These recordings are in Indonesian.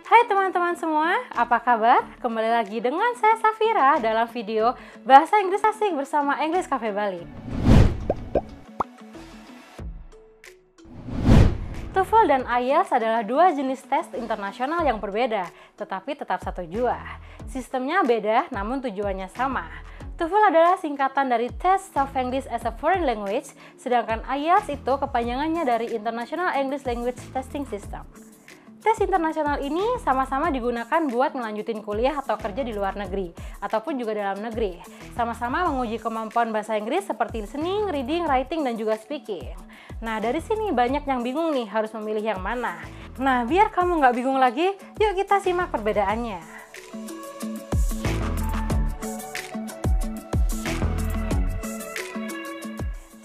Hai teman-teman semua, apa kabar? Kembali lagi dengan saya Safira dalam video Bahasa Inggris Asik bersama English Cafe Bali. TOEFL dan IELTS adalah dua jenis tes internasional yang berbeda, tetapi tetap satu jua. Sistemnya beda, namun tujuannya sama. TOEFL adalah singkatan dari Test of English as a Foreign Language, sedangkan IELTS itu kepanjangannya dari International English Language Testing System. Tes internasional ini sama-sama digunakan buat melanjutin kuliah atau kerja di luar negeri, ataupun juga dalam negeri. Sama-sama menguji kemampuan bahasa Inggris seperti listening, reading, writing, dan juga speaking. Nah, dari sini banyak yang bingung nih harus memilih yang mana. Nah, biar kamu nggak bingung lagi, yuk kita simak perbedaannya.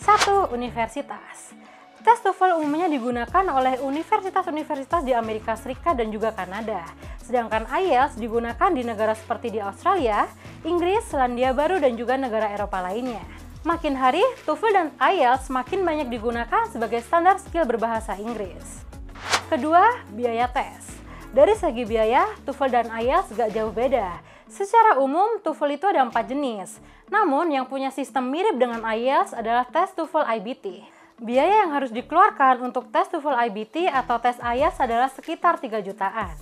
Satu, universitas. Tes TOEFL umumnya digunakan oleh universitas-universitas di Amerika Serikat dan juga Kanada. Sedangkan IELTS digunakan di negara seperti di Australia, Inggris, Selandia Baru, dan juga negara Eropa lainnya. Makin hari, TOEFL dan IELTS makin banyak digunakan sebagai standar skill berbahasa Inggris. Kedua, biaya tes. Dari segi biaya, TOEFL dan IELTS gak jauh beda. Secara umum, TOEFL itu ada 4 jenis. Namun, yang punya sistem mirip dengan IELTS adalah tes TOEFL IBT. Biaya yang harus dikeluarkan untuk tes TOEFL IBT atau tes IELTS adalah sekitar 3 jutaan.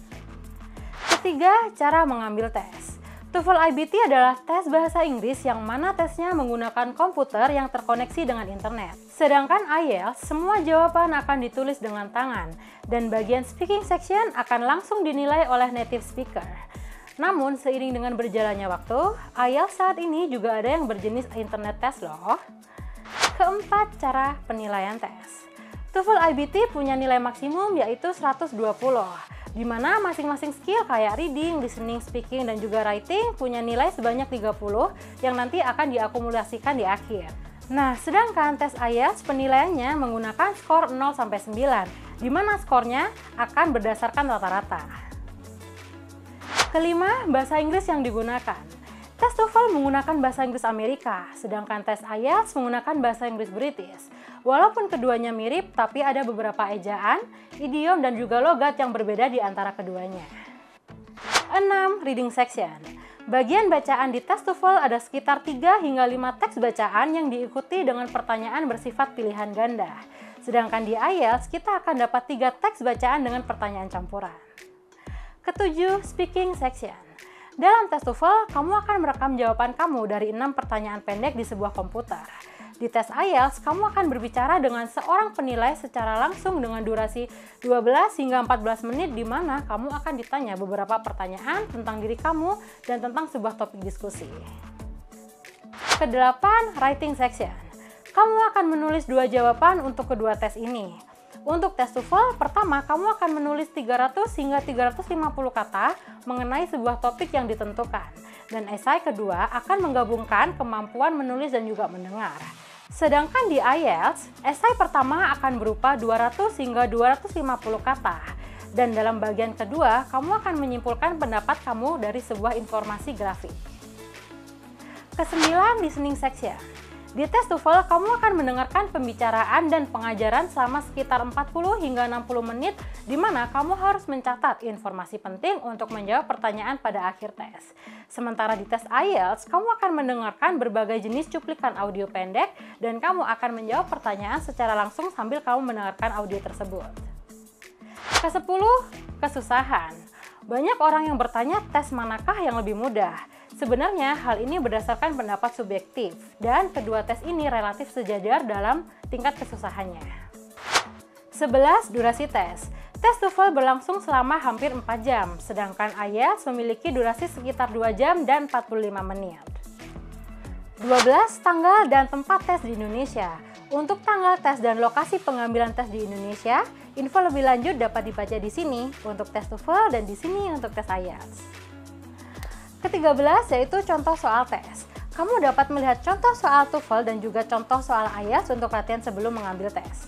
Ketiga, cara mengambil tes. TOEFL IBT adalah tes bahasa Inggris yang mana tesnya menggunakan komputer yang terkoneksi dengan internet. Sedangkan IELTS, semua jawaban akan ditulis dengan tangan, dan bagian speaking section akan langsung dinilai oleh native speaker. Namun, seiring dengan berjalannya waktu, IELTS saat ini juga ada yang berjenis internet test loh. Keempat, cara penilaian tes. TOEFL IBT punya nilai maksimum yaitu 120, di mana masing-masing skill kayak reading, listening, speaking, dan juga writing punya nilai sebanyak 30 yang nanti akan diakumulasikan di akhir. Nah, sedangkan tes IELTS penilaiannya menggunakan skor 0-9, di mana skornya akan berdasarkan rata-rata. Kelima, bahasa Inggris yang digunakan. Tes TOEFL menggunakan bahasa Inggris Amerika, sedangkan tes IELTS menggunakan bahasa Inggris British. Walaupun keduanya mirip, tapi ada beberapa ejaan, idiom, dan juga logat yang berbeda di antara keduanya. 6. Reading section. Bagian bacaan di tes TOEFL ada sekitar 3 hingga 5 teks bacaan yang diikuti dengan pertanyaan bersifat pilihan ganda. Sedangkan di IELTS kita akan dapat 3 teks bacaan dengan pertanyaan campuran. Ketujuh, speaking section. Dalam tes TOEFL, kamu akan merekam jawaban kamu dari 6 pertanyaan pendek di sebuah komputer. Di tes IELTS, kamu akan berbicara dengan seorang penilai secara langsung dengan durasi 12 hingga 14 menit di mana kamu akan ditanya beberapa pertanyaan tentang diri kamu dan tentang sebuah topik diskusi. Kedelapan, writing section. Kamu akan menulis 2 jawaban untuk kedua tes ini. Untuk tes TOEFL, pertama kamu akan menulis 300 hingga 350 kata mengenai sebuah topik yang ditentukan. Dan esai kedua akan menggabungkan kemampuan menulis dan juga mendengar. Sedangkan di IELTS, esai pertama akan berupa 200 hingga 250 kata. Dan dalam bagian kedua, kamu akan menyimpulkan pendapat kamu dari sebuah informasi grafik. Kesembilan, listening section. Di tes TOEFL, kamu akan mendengarkan pembicaraan dan pengajaran selama sekitar 40 hingga 60 menit di mana kamu harus mencatat informasi penting untuk menjawab pertanyaan pada akhir tes. Sementara di tes IELTS, kamu akan mendengarkan berbagai jenis cuplikan audio pendek dan kamu akan menjawab pertanyaan secara langsung sambil kamu mendengarkan audio tersebut. Kesepuluh, kesusahan. Banyak orang yang bertanya tes manakah yang lebih mudah. Sebenarnya hal ini berdasarkan pendapat subjektif dan kedua tes ini relatif sejajar dalam tingkat kesusahannya. 11. Durasi tes. Tes TOEFL berlangsung selama hampir 4 jam, sedangkan IELTS memiliki durasi sekitar 2 jam dan 45 menit. 12. Tanggal dan tempat tes di Indonesia. Untuk tanggal tes dan lokasi pengambilan tes di Indonesia, info lebih lanjut dapat dibaca di sini untuk tes TOEFL dan di sini untuk tes IELTS. Ke-13 yaitu contoh soal tes. Kamu dapat melihat contoh soal TOEFL dan juga contoh soal IELTS untuk latihan sebelum mengambil tes.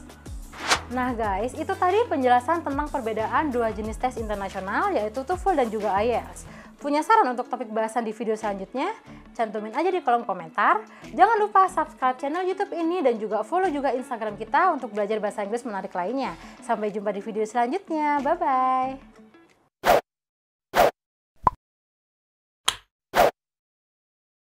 Nah guys, itu tadi penjelasan tentang perbedaan dua jenis tes internasional yaitu TOEFL dan juga IELTS. Punya saran untuk topik bahasan di video selanjutnya? Cantumin aja di kolom komentar. Jangan lupa subscribe channel YouTube ini dan juga follow juga Instagram kita untuk belajar bahasa Inggris menarik lainnya. Sampai jumpa di video selanjutnya. Bye-bye!